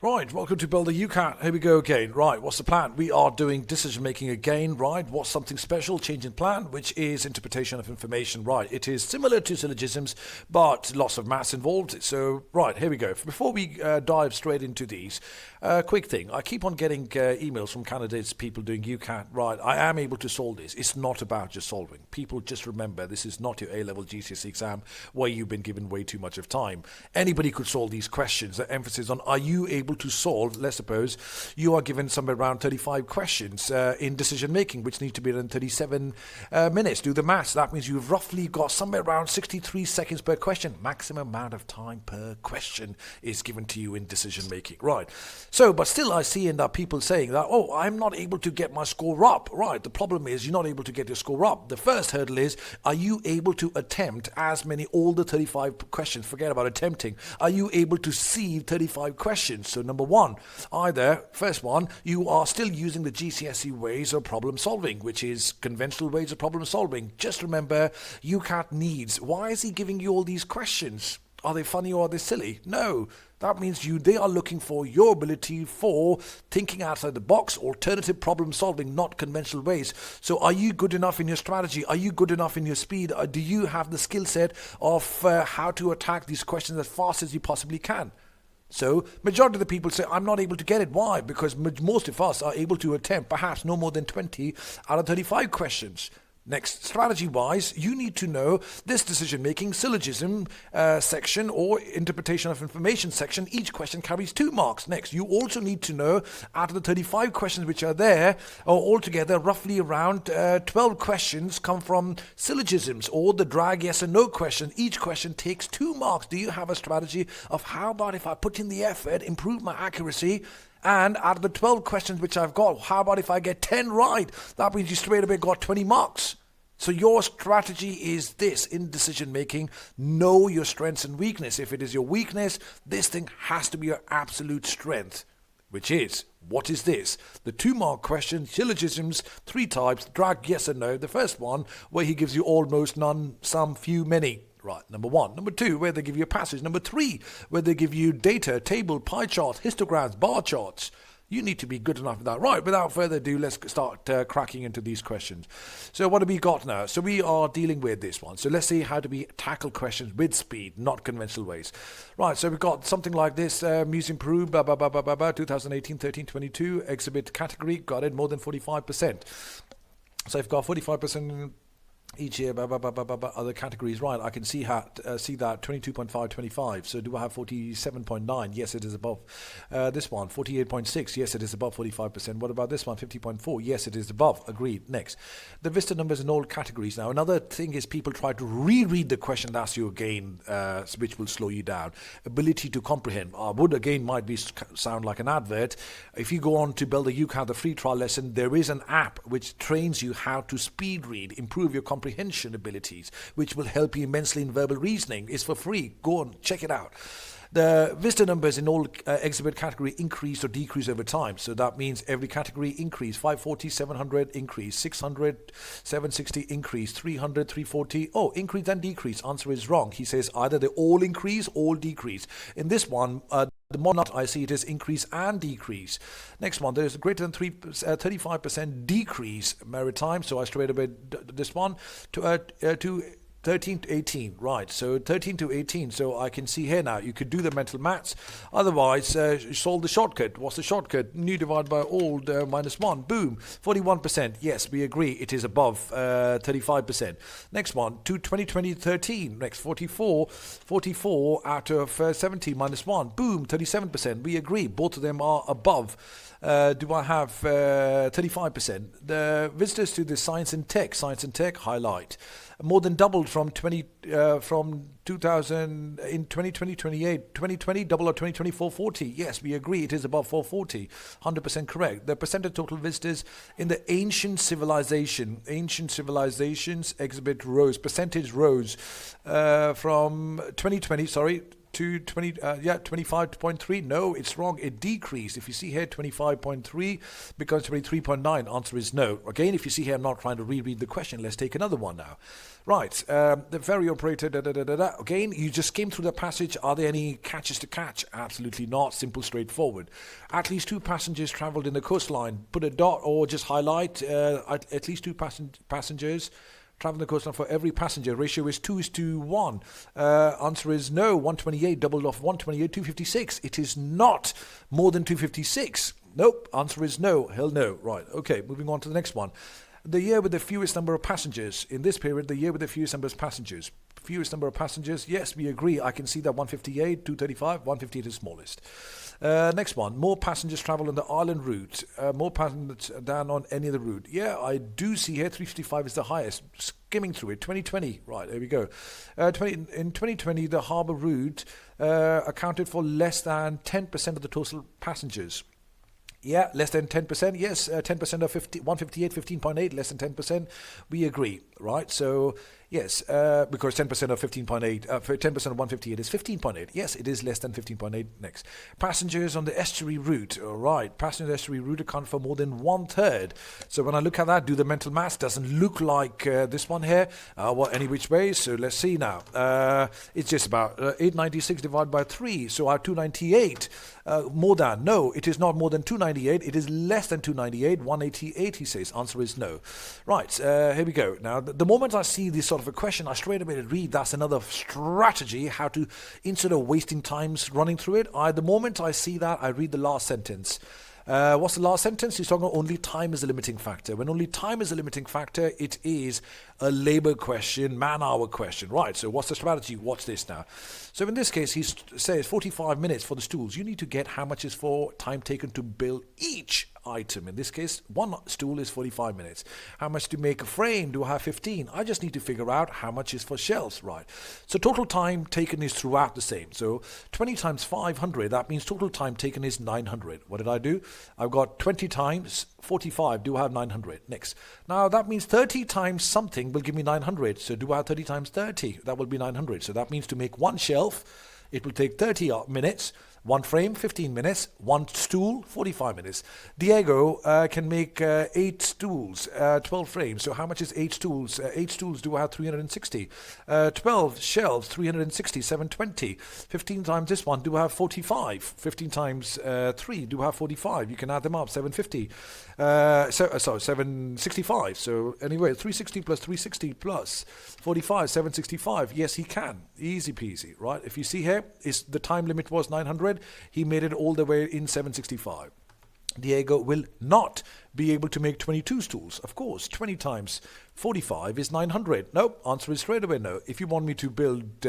Right, welcome to Build a UCAT. Here we go again. Right, what's the plan? We are doing decision making again, right? What's something special? Change in plan, which is interpretation of information, right? It is similar to syllogisms, but lots of maths involved. So, right, here we go. Before we dive straight into these, quick thing. I keep on getting emails from candidates, people doing UCAT. Right, I am able to solve this. It's not about just solving. People just remember, this is not your A-level GCSE exam where you've been given way too much of time. Anybody could solve these questions. The emphasis on, are you able to solve? Let's suppose you are given somewhere around 35 questions in decision making, which need to be in 37 minutes. Do the maths. That means you've roughly got somewhere around 63 seconds per question. Maximum amount of time per question is given to you in decision making. Right. So, but still I see in that people saying that, oh, I'm not able to get my score up. Right. The problem is you're not able to get your score up. The first hurdle is, are you able to attempt all the 35 questions? Forget about attempting. Are you able to see 35 questions? So number one, either, first one, you are still using the GCSE ways of problem solving, which is conventional ways of problem solving. Just remember, UCAT needs. Why is he giving you all these questions? Are they funny or are they silly? No. That means they are looking for your ability for thinking outside the box, alternative problem solving, not conventional ways. So are you good enough in your strategy? Are you good enough in your speed? Or do you have the skill set of how to attack these questions as fast as you possibly can? So, majority of the people say, I'm not able to get it. Why? Because most of us are able to attempt perhaps no more than 20 out of 35 questions. Next, strategy-wise, you need to know this decision-making syllogism section or interpretation of information section. Each question carries 2 marks. Next, you also need to know out of the 35 questions which are there, or altogether roughly around 12 questions come from syllogisms or the drag yes and no question. Each question takes 2 marks. Do you have a strategy of how about if I put in the effort, improve my accuracy? And out of the 12 questions which I've got, how about if I get 10 right? That means you straight away got 20 marks. So your strategy is this in decision making. Know your strengths and weakness. If it is your weakness, this thing has to be your absolute strength, which is, what is this? The 2-mark question, syllogisms, 3 types, drag yes and no. The first one, where he gives you almost, none, some, few, many. Right, number 1. Number 2, where they give you a passage. Number 3, where they give you data, table, pie charts, histograms, bar charts. You need to be good enough with that. Right, without further ado, let's start cracking into these questions. So what have we got now? So we are dealing with this one. So let's see how do we tackle questions with speed, not conventional ways. Right, so we've got something like this. Museum Peru, 2018, 13, 22. Exhibit category, got it, more than 45%. So I've got 45% each year, other categories, right? I can see that 22.5, 25. So do I have 47.9? Yes, it is above this one. 48.6. Yes, it is above 45%. What about this one? 50.4. Yes, it is above. Agreed. Next, the vista numbers in all categories. Now, another thing is people try to reread the question and ask you again, which will slow you down. Ability to comprehend. Would again might be sound like an advert. If you go on to Build a UCAT, the free trial lesson, there is an app which trains you how to speed read, improve your comprehension abilities, which will help you immensely in verbal reasoning. It's for free. Go on, check it out. The visitor numbers in all exhibit category increase or decrease over time. So that means every category increase. 540, 700 increase. 600, 760 increase. 300, 340. Oh, increase and decrease. Answer is wrong. He says either they all increase, all decrease. In this one, the more not I see it is increase and decrease. Next one, there is a greater than 35% decrease maritime. So I straight away this one to 13 to 18, right, so 13 to 18, so I can see here now, you could do the mental maths, otherwise solve the shortcut. What's the shortcut? New divided by old minus 1, boom, 41%, yes, we agree, it is above 35%. Next one, to 2020 13, next 44 out of 70 minus 1, boom, 37%, we agree, both of them are above. Do I have 35%? The visitors to the science and tech, highlight. More than doubled from 2000 in 2020, 2020 double or 2024 40. Yes, we agree it is above 440. 100% correct. The percent of total visitors in the ancient civilizations exhibit rose, percentage rose from 2020, to 25.3. No, it's wrong. It decreased. If you see here, 25.3 becomes 23.9. Answer is no. Again, if you see here, I'm not trying to reread the question. Let's take another one now. Right. The ferry operator. Again, you just came through the passage. Are there any catches to catch? Absolutely not. Simple, straightforward. At least 2 passengers travelled in the coastline. Put a dot or just highlight. At least 2 passengers travel the coastline for every passenger. Ratio is 2:1. Answer is no. 128 doubled off 128, 256. It is not more than 256. Nope. Answer is no. Hell no. Right. Okay. Moving on to the next one. The year with the fewest number of passengers. In this period, the year with the fewest number of passengers. Fewest number of passengers. Yes, we agree. I can see that 158, 235, 158 is smallest. Next one. More passengers travel on the island route. More passengers than on any other route. Yeah, I do see here 355 is the highest. Skimming through it. 2020. Right, there we go. In 2020, the harbour route accounted for less than 10% of the total passengers. Yeah, less than 10%. Yes, 10% of 158, 15.8, less than 10%. We agree, right? So, yes, because 10% of 15.8, 10% of 158 is 15.8. Yes, it is less than 15.8. Next. Passengers on the estuary route. All right, passengers on the estuary route account for more than 1/3. So when I look at that, do the mental maths, doesn't look like this one here. Any which way. So let's see now. It's just about 896 divided by 3. So I have 298. More than. No, it is not more than 298. It is less than 298. 188, he says. Answer is no. Right, here we go. Now, the moment I see this sort of a question, I straight away read that's another strategy, how to, instead of wasting times running through it, the moment I see that, I read the last sentence. What's the last sentence? He's talking about only time is a limiting factor. When only time is a limiting factor, it is a labor question, man-hour question. Right, so what's the strategy? Watch this now. So in this case, he says 45 minutes for the stools. You need to get how much is for time taken to build each item. In this case, one stool is 45 minutes. How much to make a frame? Do I have 15? I just need to figure out how much is for shelves, right? So total time taken is throughout the same. So 20 times 500, that means total time taken is 900. What did I do? I've got 20 times 45. Do I have 900? Next. Now that means 30 times something will give me 900. So do I have 30 times 30? That will be 900. So that means to make one shelf, it will take 30 minutes. One frame, 15 minutes. One stool, 45 minutes. Diego can make 8 stools, 12 frames. So how much is 8 stools? 8 stools do I have 360. 12 shelves, 360, 720. 15 times this one, do I have 45? 15 times 3, do I have 45? You can add them up, 750. 765. So anyway, 360 plus 360 plus 45, 765. Yes, he can. Easy peasy, right? If you see here, the time limit was 900. He made it all the way in 765. Diego will not be able to make 22 stools. Of course, 20 times 45 is 900. Nope, answer is straight away no. If you want me to build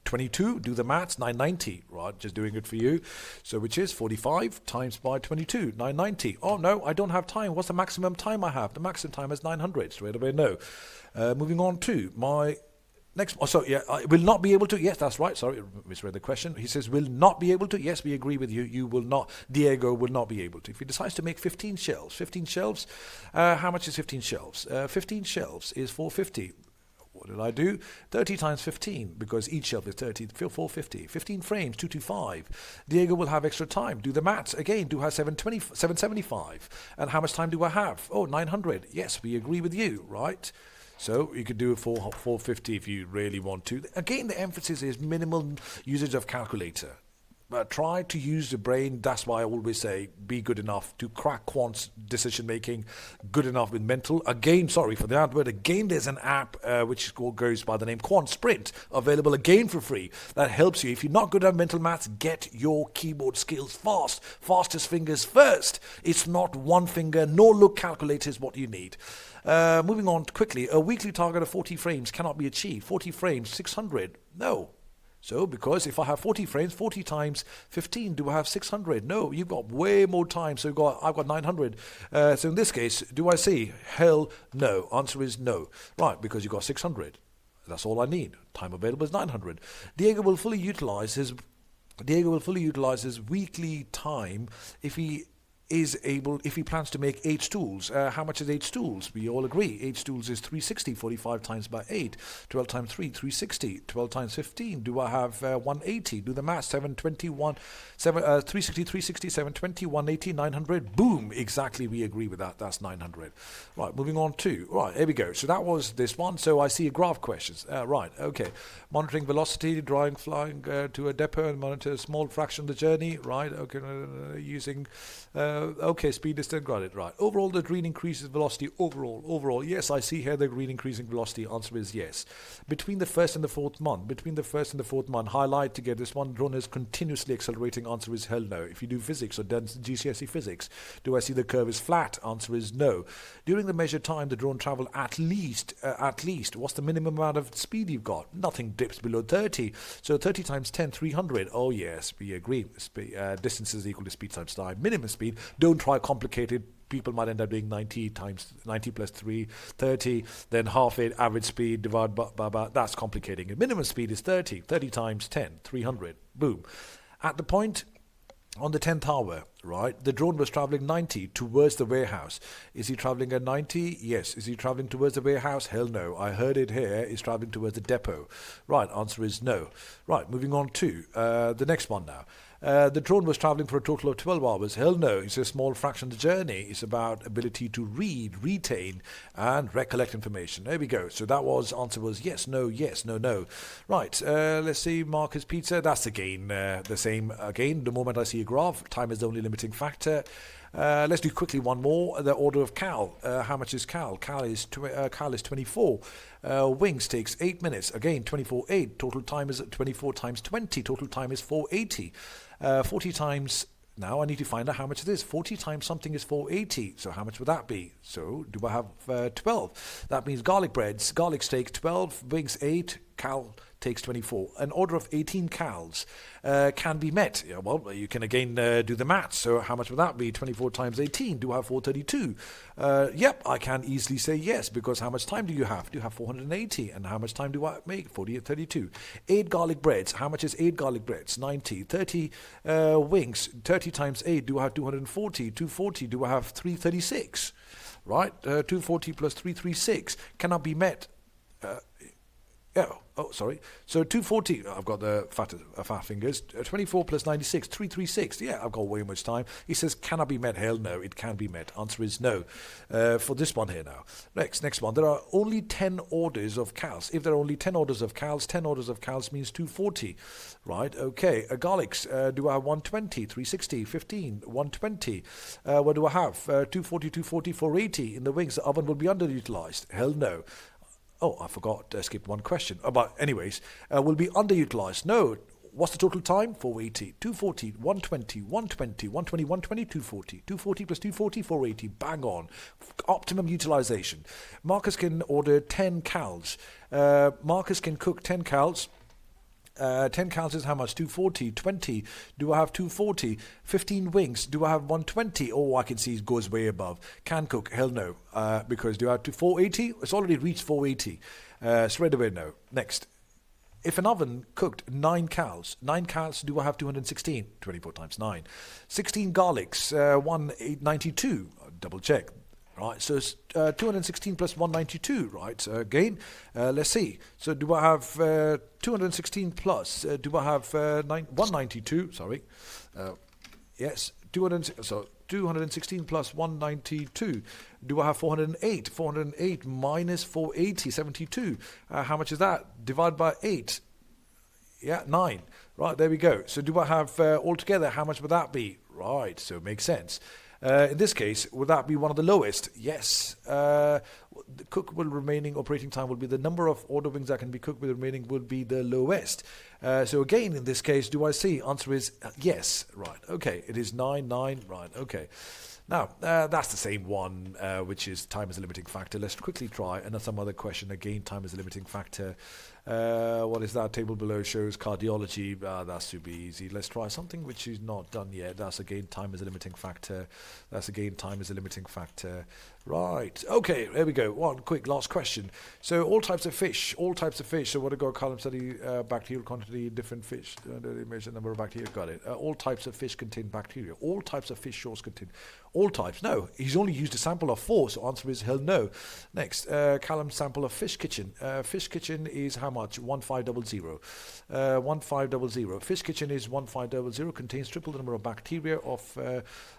22, do the maths, 990, right? Just doing it for you. So which is 45 times by 22, 990. Oh no, I don't have time. What's the maximum time I have? The maximum time is 900. Straight away no. Moving on to my next, will not be able to. Yes, that's right. Sorry, misread the question. He says, will not be able to. Yes, we agree with you. You will not. Diego will not be able to. If he decides to make 15 shelves, how much is 15 shelves? 15 shelves is 450. What did I do? 30 times 15, because each shelf is 30, 450. 15 frames, 225. Diego will have extra time. Do the maths. Again, do I have 775? And how much time do I have? Oh, 900. Yes, we agree with you, right? So you could do it for 450 if you really want to. Again, the emphasis is minimal usage of calculator. But try to use the brain. That's why I always say be good enough to crack quant's decision making, good enough with mental. Again, sorry for the advert. Again, there's an app which goes by the name QuantSPRINT, available again for free. That helps you. If you're not good at mental maths, get your keyboard skills fast. Fastest fingers first. It's not one finger, no look calculator is what you need. Moving on quickly, a weekly target of 40 frames cannot be achieved. 40 frames, 600. No. So, because if I have 40 frames, 40 times 15, do I have 600? No, you've got way more time. So I've got 900. So in this case, do I say hell no? Answer is no. Right, because you've got 600. That's all I need. Time available is 900. Diego will fully utilize his weekly time if he is able, if he plans to make 8 stools, how much is 8 stools? We all agree 8 stools is 360, 45 times by 8, 12 times 3, 360, 12 times 15. Do I have 180? Do the math. 721, 360, 360, 720, 180, 900. Boom, exactly, we agree with that. That's 900. Right, moving on to, right, here we go. So that was this one. So I see a graph questions. Right, okay. Monitoring velocity, flying to a depot and monitor a small fraction of the journey. Right, okay, using... okay, speed distance, got it, right. Overall, the green increases velocity overall. Yes, I see here the green increasing velocity. Answer is yes. Between the first and the fourth month, highlight to get this one. Drone is continuously accelerating. Answer is hell no. If you do physics or done GCSE physics, do I see the curve is flat? Answer is no. During the measured time, the drone traveled at least, what's the minimum amount of speed you've got? Nothing dips below 30. So 30 times 10, 300. Oh yes, we agree. Distance is equal to speed times time. Minimum speed. Don't try complicated. People might end up doing 90 plus 3, 30, then half it, average speed, divide by, that's complicating it. Minimum speed is 30 times 10, 300, boom. At the point on the 10th hour, right, the drone was traveling 90 towards the warehouse. Is he traveling at 90? Yes. Is he traveling towards the warehouse? Hell no. I heard it here. Is traveling towards the depot. Right, answer is no. Right, moving on to the next one now. The drone was traveling for a total of 12 hours. Hell no, it's a small fraction of the journey. It's about ability to read, retain, and recollect information. There we go. So that was, answer was yes, no, no. Right, let's see, Marcus Pizza. That's again the same. Again, the moment I see a graph, time is the only limiting factor. Let's do quickly one more. The order of Cal. How much is Cal? Cal is 24. Wings takes 8 minutes. Again, 24, 8. Total time is 24 times 20. Total time is 480. 40 times... Now I need to find out how much it is. 40 times something is 480. So how much would that be? So do I have 12? That means garlic breads. Garlics take 12, wings 8, Cal takes 24. An order of 18 cals can be met. Yeah, well, you can again do the maths. So how much would that be? 24 times 18. Do I have 432? Yep, I can easily say yes, because how much time do you have? Do you have 480? And how much time do I make? 40 and 32. 8 garlic breads. How much is 8 garlic breads? 90. 30 wings. 30 times 8. Do I have 240? 240. Do I have 336? Right? 240 plus 336 cannot be met. Oh, sorry. So 240, I've got the fat fingers. 24 plus 96, 336. Yeah, I've got way much time. He says, can I be met? Hell no, it can be met. Answer is no. For this one here now. Next one. There are only 10 orders of cals. If there are only 10 orders of cals, 10 orders of cals means 240. Right, okay. Garlics, do I have 120, 360, 15, 120? What do I have? 240, 240, 480. In the wings, the oven will be underutilized. Hell no. Oh, I forgot to skip one question. But anyways, will be underutilized. No. What's the total time? 480, 240, 120, 120, 120, 120, 240. 240 plus 240, 480. Bang on. Optimum utilization. Marcus can order 10 cals. Marcus can cook 10 cals. 10 cals is how much? 240. 20. Do I have 240? 15 wings. Do I have 120? Oh, I can see it goes way above. Can cook? Hell no. Because do I have 480? It's already reached 480. Straight away no. Next. If an oven cooked 9 cals, do I have 216? 24 times 9. 16 garlics, 192. Double check. Right, so it's 216 plus 192, right? So again, let's see. So do I have 216 plus, do I have 192, sorry. Yes, 216 plus 192. Do I have 408? 408 minus 480, 72. How much is that? Divide by 8. Yeah, 9. Right, there we go. So do I have altogether, how much would that be? Right, so it makes sense. In this case, would that be one of the lowest? Yes. The cookable remaining operating time will be the number of order wings that can be cooked with remaining will be the lowest. So again, in this case, do I see? Answer is yes. Right. Okay. It is 9, 9. Right. Okay. Now, that's the same one, which is time is a limiting factor. Let's quickly try some other question. Again, time is a limiting factor. What is that? Table below shows cardiology. That's super easy. Let's try something which is not done yet. That's again, time is a limiting factor. That's again, time is a limiting factor. Right. Okay, there we go. go. One quick last question. So all types of fish. So what I got? Column study bacterial quantity, different fish. Measure number of bacteria. Got it. All types of fish contain bacteria. All types of fish source contain. All types. No, he's only used a sample of 4. So answer is hell no. Next, column sample of fish kitchen. Fish kitchen is how much? 1500. 1500. Fish kitchen is 1500. Contains triple the number of bacteria of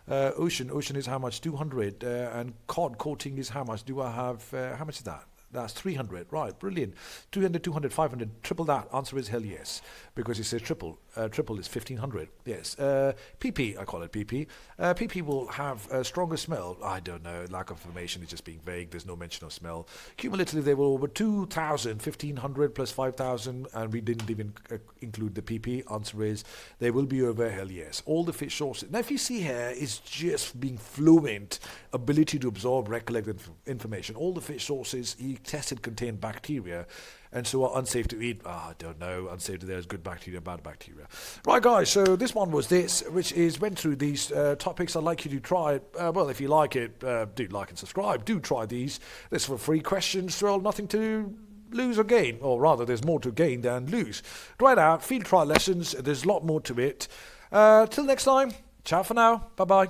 ocean. Ocean is how much? 200. And cod coating is how much? Do I have, how much is that? That's 300. Right, brilliant. 200, 200, 500. Triple that. Answer is hell yes. Because it says triple. Triple is 1500. Yes. PP, I call it PP. PP will have a stronger smell. I don't know. Lack of information is just being vague. There's no mention of smell. Cumulatively, they were over 2,000, 1,500 plus 5,000. And we didn't even include the PP. Answer is they will be over hell yes. All the fish sources. Now, if you see here, it's just being fluent. Ability to absorb, recollect information. All the fish sources he tested contain bacteria and so are unsafe to eat. I don't know. Unsafe to there's good bacteria, bad bacteria. Right, guys, so this one was this, which is went through these topics. I'd like you to try it. Well, if you like it, do like and subscribe. Do try these. This for free questions. Well, nothing to lose or gain. Or rather, there's more to gain than lose. Try it out. Field trial lessons. There's a lot more to it. Till next time. Ciao for now. Bye-bye.